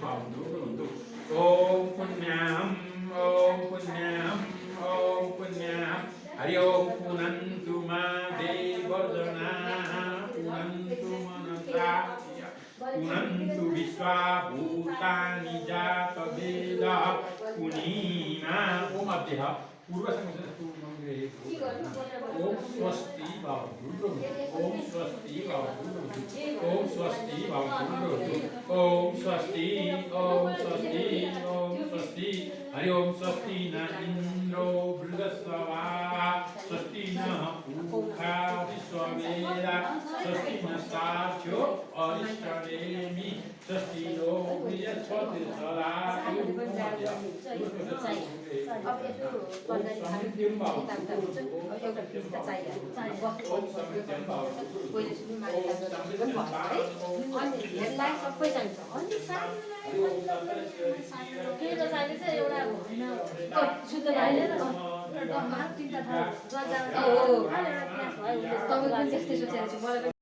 भावन्तु ॐ पुण्यां ॐ पुण्यां ॐ पुण्यां हरि ओम पुनन्तु मा देवजना पुनन्तु मनसा पुनन्तु विश्वा भूतानि जात वेद पुनीमा ओम अभ्यः पूर्व ओम स्वस्ति भवतु ओम स्वस्ति भवतु ओम स्वस्ति भवतु ओम स्वस्ति ओम स्वस्ति ओम स्वस्ति हरि ओम स्वस्ति न इंद्रो बृहस्पतिः स्वस्ति नः पूषा विश्ववेदा स्वस्ति नस्तार्क्ष्यो अरिष्टनेमि स्वस्ति नो बृहस्पतिर्दधातु